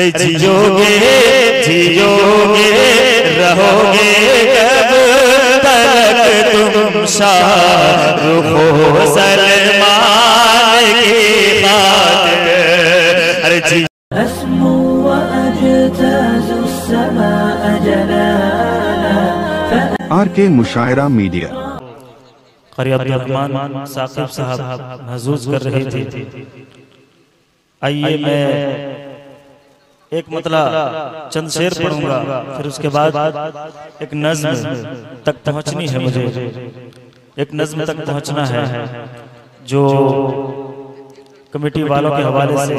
अरे जियोगे जियोगे रहोगे कब तक तुम शाहरुख हो सलमान की खातिर। अरे जी RK मुशायरा मीडिया क़ारी अब्दुल रहमान साकिब साहब महसूस कर रहे थे। आइए मैं एक मतलब चंद शेर पढ़ूंगा, फिर उसके बाद एक नज़्म तक पहुंचनी है, मुझे एक नज़्म तक पहुंचना है जो कमेटी वालों के हवाले से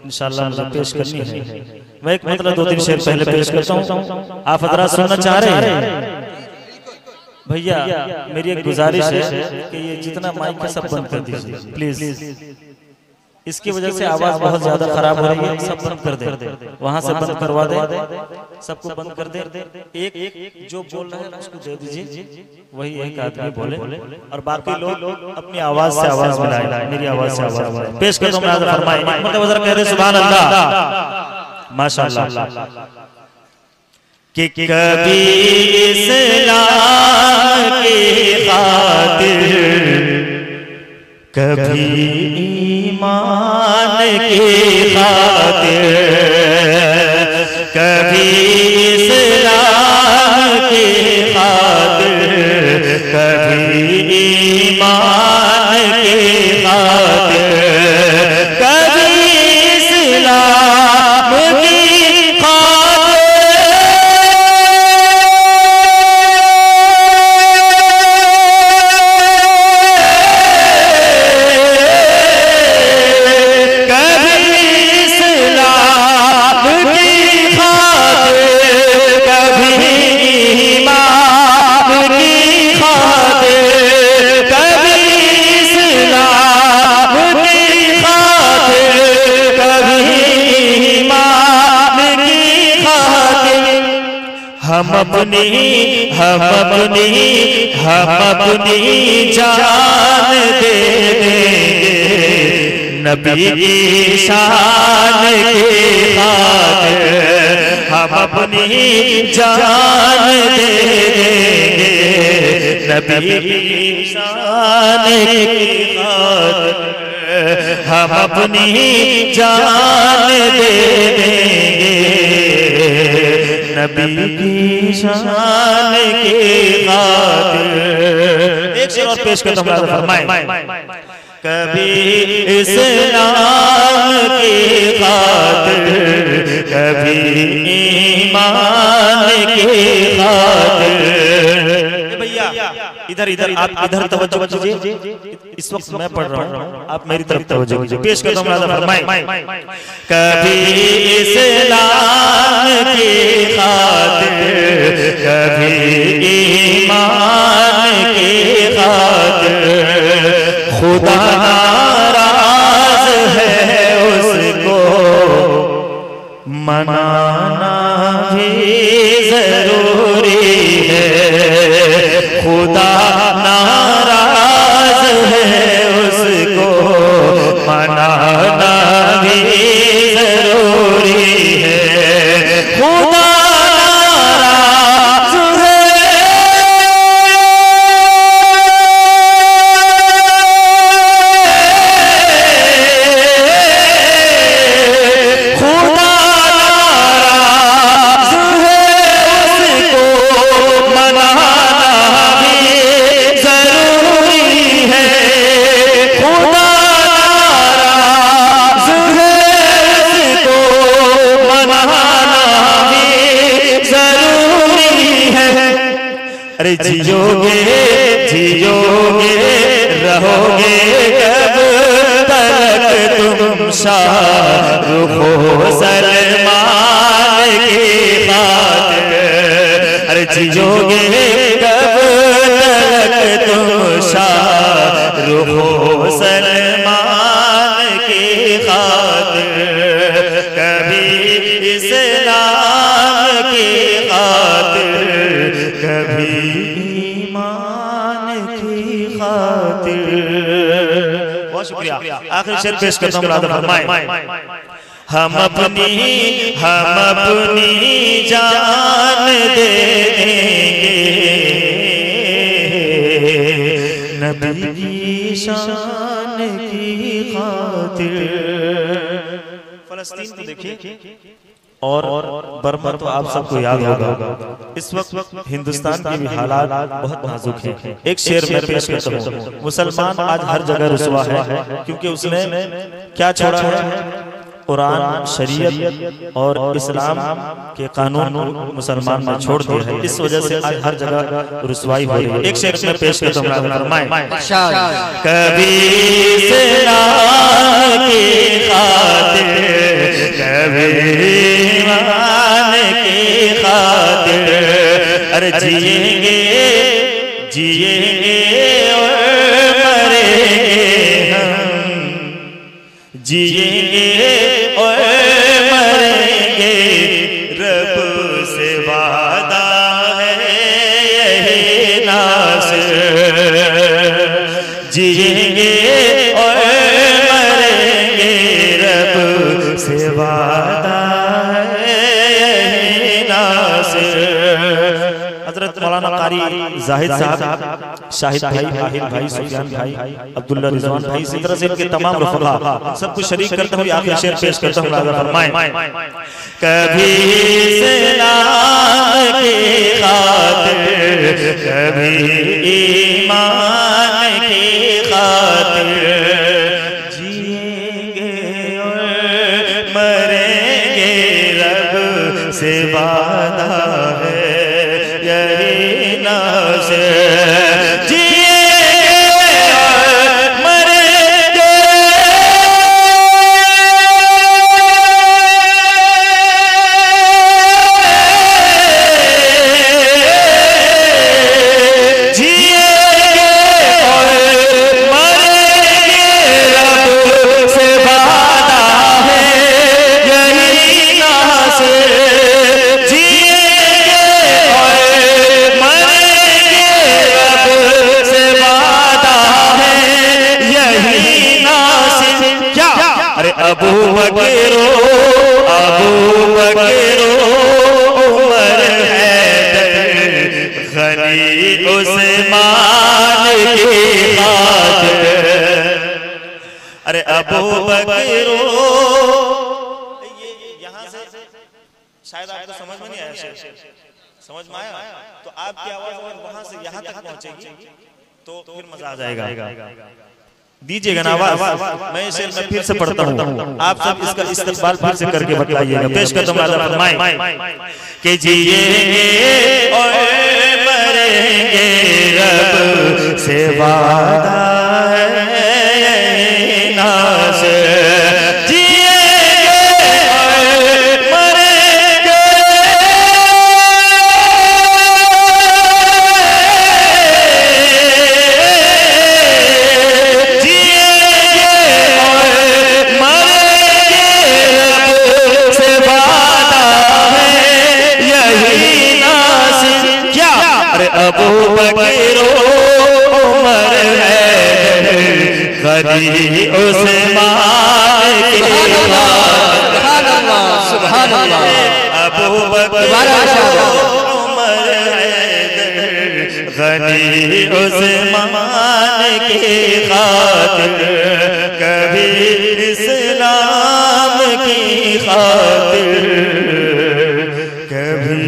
इंशाअल्लाह मुझे पेश करनी है। मैं एक मतलब 2-3 शेर पहले पेश करता हूँ, आप हज़रात सुनना चाह रहे हैं? भैया मेरी एक गुजारिश है कि ये जितना माइक है सब बंद कर दीजिए प्लीज। इसकी वजह से आवाज बहुत ज्यादा खराब हो रही है, सब बंद कर दे, वहां से बंद करवा दे, सबको बंद कर दे। एक जो बोल रहा है उसको दे दीजिए, वही एक आदमी बोले और बाकी लोग अपनी आवाज से आवाज मिलाए, मेरी आवाज से आवाज पेश कर दो। फरमाए मतलब कह रहे सुभान अल्लाह माशाअल्लाह कि कभी इस्लाम की खातिर कभी ईमान की खातिर, कभी इस्लाम की खातिर कभी ईमान की खातिर, कभी इस्लाम की हम अपनी जान दे देंगे नबी की शान की खातिर, हम अपनी जान दे देंगे नबी की शान की खातिर, हम अपनी जान दे देंगे नबी की शान की खातिर। एक शेर और पेश करता हूं, फरमाए कभी इस्लाम की खातिर कभी ईमान की खातिर। भैया इधर आप इधर तवज्जो कीजिए, इस वक्त मैं पढ़ रहा हूँ, आप मेरी तरफ तवज्जो कीजिए। पेश करता हूँ, फरमाए कभी इस्लाम की खातिर कभी ईमान की खातिर, खुदा नाराज है उसको मनाना भी जरूरी है, खुदा नाराज है उसको मनाना भी जरूरी है, खुदा जियोगे जियोगे रहोगे कब तक तुम शाहरुख हो सलमान की खातिर। अरे जियोगे कब तक तुम शाहरुख हो सलमान की खातिर, कभी इस्लाम की खातिर कभी ईमान की खातिर। बहुत शुक्रिया। आखिरी शेर पेश करता हूँ, फरमाए हम अपनी जान दे देंगे नबी की शान की खातिर। फलस्तीन को देखिए और बर्मा तो आप सबको याद होगा। इस वक्त हिंदुस्तान के भी हालात बहुत नाजुक हैं। एक शेर में पेश करता हूं। मुसलमान आज हर जगह रुसवा है क्योंकि उसने क्या छोड़ा है? कुरान, शरीयत और इस्लाम के कानून मुसलमान ने छोड़ दिए हैं। इस वजह से आज हर जगह रुसवाई हो रही है। एक शेर में पेश करता हूं। कभी इस्लाम की खातिर, कभी ईमान की खातिर, अरे जिएंगे जिएंगे और मरेंगे हम, जिएंगे और मरेंगे, रब से वादा है यही नासिर, जिएंगे और मरेंगे, रब से वादा है यही नासिर। हजरत मौलाना कारी जाहिद साहब, शाहिद भाई, आहिर भाई, सुफियान भाई, अब्दुल्ला रिजवान भाई, इसी तरह से इनके तमाम रफ़क़ा सबको शरीक करता हूँ। आखिरी शेर पेश करता हूँ। राजा फरमाएं, कभी इस्लाम की खातिर, कभी ईमान की खातिर, जिएंगे और मरेंगे, रब से वादा है यही नाज़िर, अबू बकरो उमर हैदर, गनी उस्मान की खातिर, अरे अबू बकरो। यहाँ से शायद आपको समझ में नहीं आया, समझ में आया तो आपकी आवाज अगर वहां से यहाँ तक पहुंचेगी तो फिर मजा आ जाएगा। दीजिएगा ना आवाज। मैं इसे फिर से पढ़ता हूँ, आप सब इसका इस्तेमाल फिर से करके बताइएगा। पेश करता हूँ। राजा फरमाएं कि जिएंगे और मरेंगे, रब से वादा है नाज़िर, अबू बकरो उमर हैदर, गनी उस्मान की खातिर, सुभान अल्लाह। अबू बकरो उमर हैदर, गनी उस्मान की खातिर, कभी इस्लाम की खातिर, कभी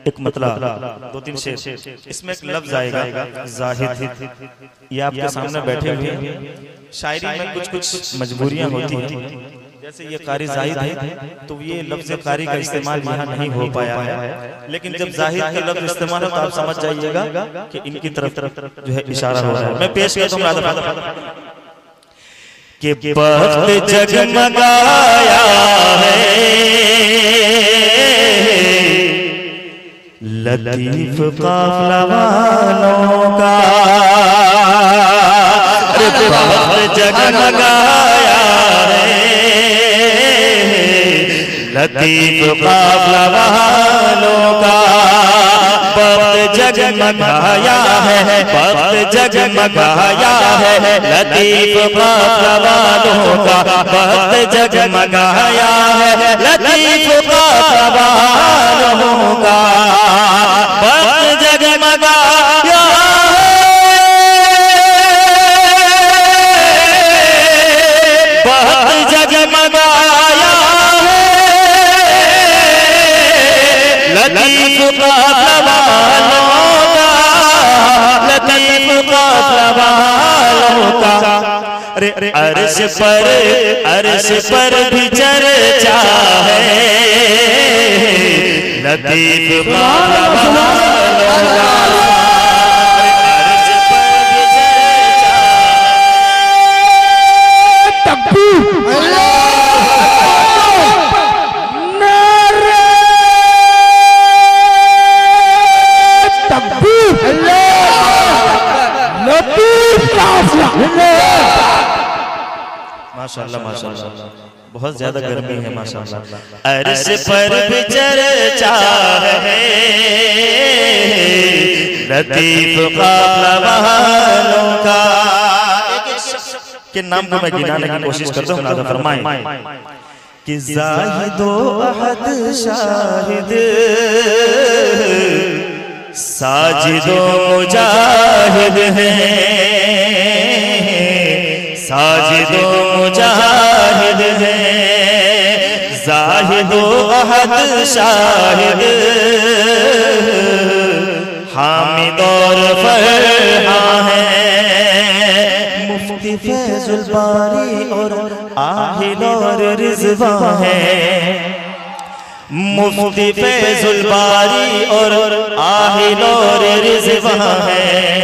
एक मतलब 2-3 शेर। इसमें एक लफ्ज आएगा जाहिद, ये आपके सामने बैठे हुए हैं। शायरी में कुछ मजबूरियां होती हैं, जैसे ये कारी जाहिद है तो ये लफ्ज कारी का इस्तेमाल यहाँ नहीं हो पाया है, लेकिन जब जाहिद का लफ्ज इस्तेमाल हो तो आप समझ जाइएगा कि इनकी तरफ जो है इशारा हो रहा है। मैं पेश करता हूँ कि वक्त जगमगाया है लतीफ काफिला वालों का, वक्त जगमगाया है लतीफ काफिला वालों का, वक्त जगमगाया है, वक्त जगमगाया है, लतीफ काफिला वालों का वक्त जगमगाया है, लतीफ काफिला वालों का वक्त जगमगाया लतीफ काफिला वालों का, लतीफ काफिला वालों का। अरे अर्श पर भी चर्चा है, लतीफ काफिला वालों का। अर्श पर भी चर्चा माशाअल्लाह माशाअल्लाह, बहुत ज्यादा गर्मी है माशाअल्लाह। अर्श पर भी चर्चा है, लतीफ काफिला वालों का। के नाम को मैं गिनाने की कोशिश करता हूँ, नाज़ फरमाएं कि ज़ाहिदो अहद शाहिद, साजिदो मुजाहिद हैं, साजिदो मुजाहिद हैं, ज़ाहिदो अहद शाहिद, हामिद और फरहां हैं, मुफ्ती फैजुल बारी और आहिल और रिज़वां हैं, मुफ्ती फैजुल बारी और आहिल और रिज़वां हैं।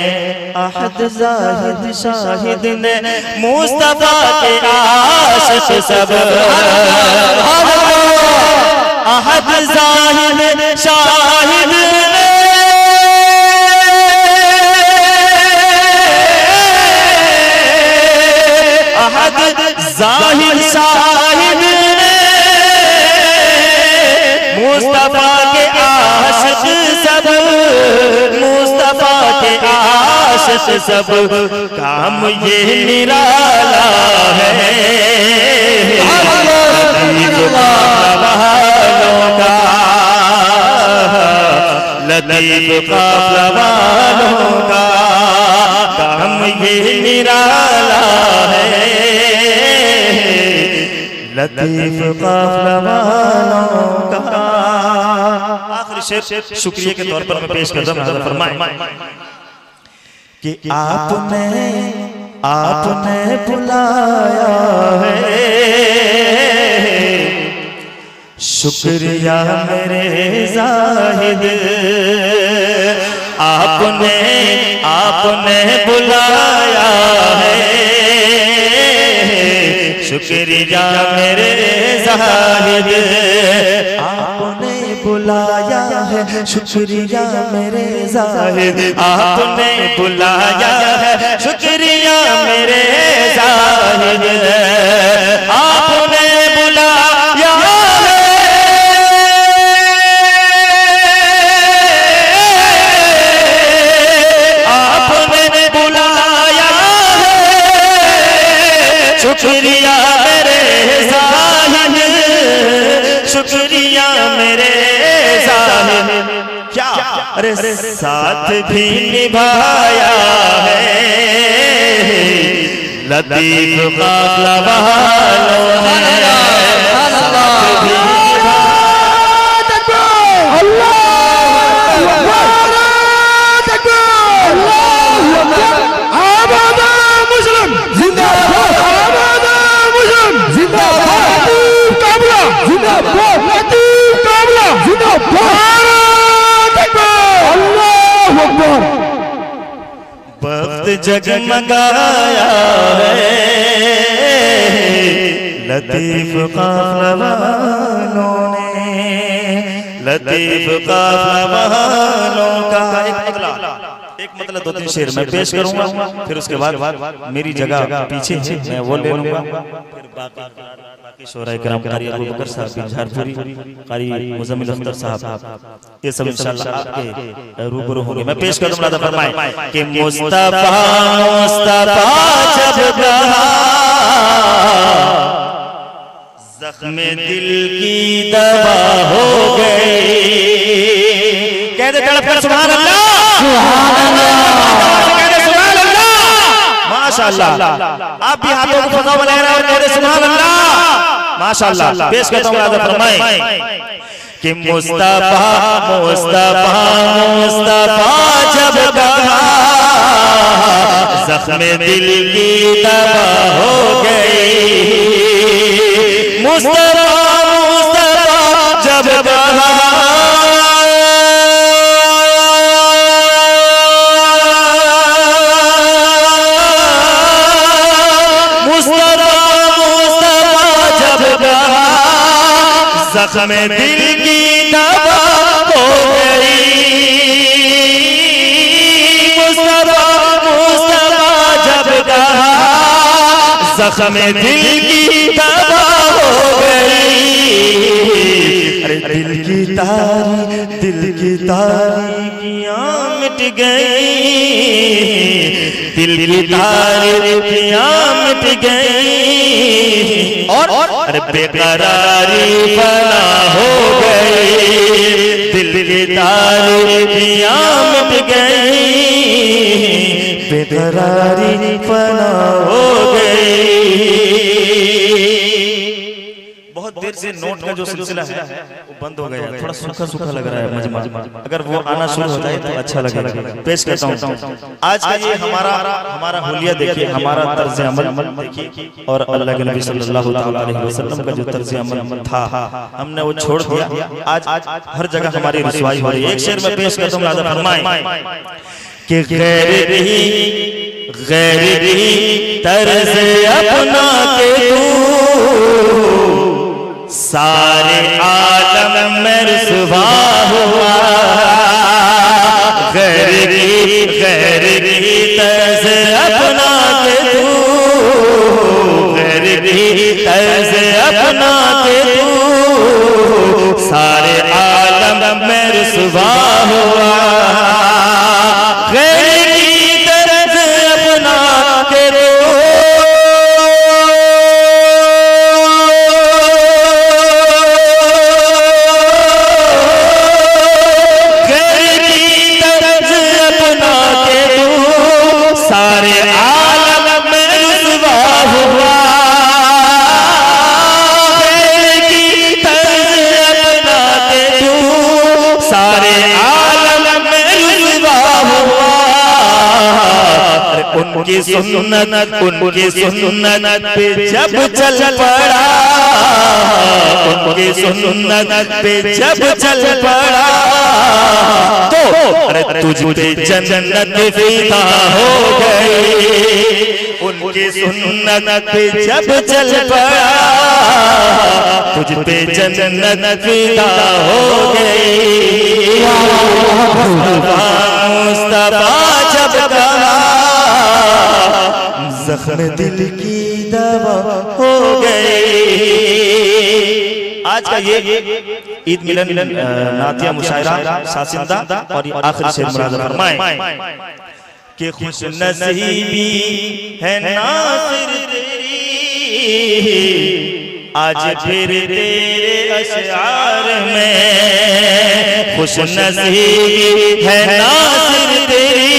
अहद ज़ाहिद शाहिद ने मुस्तफा के आशिक़ सब, अहद ज़ाहिद शाहिद ने अहद ज़ाहिद शाहिद ने मुस्तफा के आशिक़ सब, मुस्तफा के आशिक़ सब, काम ये निराला है, लतीफ काफिला वालों का, लतीफ काफिला वालों का, काम ये निराला है, लतीफ काफिला वालों का। आखिरी शेर शुक्रिया के तौर पर मैं पेश करता हूं, फरमाएं कि आपने बुलाया है, शुक्रिया मेरे ज़ाहिद, आपने बुलाया है, शुक्रिया मेरे ज़ाहिद, आपने बुलाया है, शुक्रिया मेरे ज़ाहिद, आपने बुलाया है, शुक्रिया मेरे ज़ाहिद, आपने बुलाया है, आपने बुलाया है, शुक्रिया मेरे ज़ाहिद, शुक्रिया मेरे ज़ाहिद। क्या अरे साथ भी निभाया है, लतीफ काफिला वालों ने, साथ भी वक्त जगमगाया है, लतीफ काफिला वालों ने, लतीफ काफिला वालों का। एक मतलब दो तीन शेर मैं पेश करूंगा, फिर उसके बाद मेरी जगह पीछे है, मैं वो ले लूंगा, फिर बाकी शोरा करम कारी अबू बकर साहब झारपुरी, कारी मुजम्मिल अख्तर साहब, ये सब इंशाअल्लाह आपके रूबरू होंगे। मैं पेश करूं मुलादा फरमाएं कि मुस्तफा मुस्तफा जब कहा जख्म दिल की दवा हो गई, कहते तड़प कर सुभान अल्लाह, सुभान अल्लाह, कहते सुभान अल्लाह, माशाअल्लाह। आप भी हाथों को फजाओ में लहराएं और कहते सुभान अल्लाह, माशाअल्लाह। पेश करता हूं मुलादा फरमाएं कि मुस्तफा मुस्तफा मुस्तफा जब कहा जख्म दिल की दवा हो गई, मुस्तफा मुस्तफा जब कहा जख्म दिल की दवा हो गई, मुस्तफा मुस्तफा जब कहा जख्म दिल की दवा हो गई। अरे दिल की तारीकियां मिट गई, दिल की तारीकियां मिट गई, और अरे बेकरारी फना हो गई, दिल की तारीकियां मिट गई, बेकरारी फना हो गई। बहुत देर से नोट का जो सिलसिला है वो बंद हो गया, थोड़ा सूखा सूखा लग रहा है मुझे, अगर वो आना शुरू हो जाए तो अच्छा लगेगा। पेश करता हूं आज का ये हमारा हुलिया देखिए, हमारा तर्ज अमल देखिए, और अल्लाह के नबी सल्लल्लाहु अलैहि वसल्लम का जो तर्ज अमल था हमने वो छोड़ दिया। आज हर जगह हमारी रुसवाई हो रही है। एक शेर में पेश करता हूं, मुलादा फरमाएं कि गैर रही तर्ज अपना के तू सारे आलम में रुसवा हुआ, गैर रही तर्ज अपना के तू, गैर रही तर्ज अपना के तू सारे आलम में रुसवा हुआ, गैर रही तर्ज अपना के तू सारे आलम में रुसवा हुआ, की तर्ज अपना के तू सारे आलम में रुसवा हुआ। उनकी सुन्नत पे जब चल पड़ा, उनकी सुन्नत पे जब चल पड़ा तो अरे तुझ पे जन्नत फिदा हो गई, उनकी सुन्नत पे जब चल पड़ा तुझ पे जन्नत फिदा हो गई। मुस्तफा मुस्तफा जब कहा जख्म दिल की दवा हो गई। आज का ये ईद मिलन नातिया मुशायरा शासिंदा और ये आखिरी शेर मुलादा फरमाएं कि खुश नसीबी है नासिर तेरी, आज फिर तेरे अशआर में खुश नसीबी है नासिर तेरी,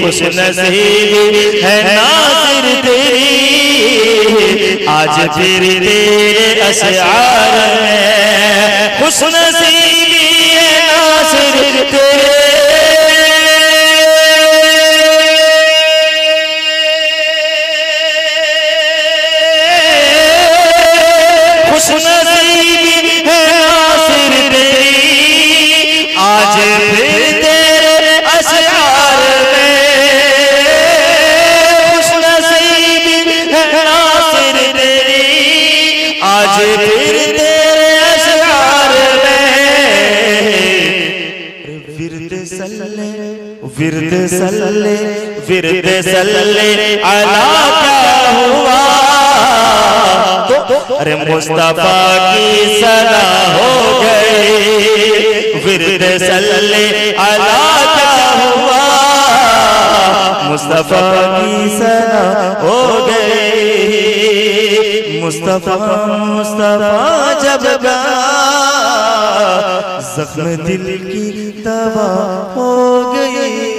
खुश नसीबी है नासिर तेरी, आज फिर तेरे अशआर में खुश नसीबी है नासिर तेरे, खुश नसीबी है नासिर तेरी, आज फिर तेरे अशआर में खुश नसीबी है नासिर तेरी, आज फिर तेरे अशआर में विरद सल्ले अला क्या हुआ, तो अरे मुस्तफा की सना हो गई, विर्द सल्ले अला क्या हुआ, मुस्तफा की सना हो गई। मुस्तफा मुस्तफा जब गा, जख्म दिल की दवा हो गई।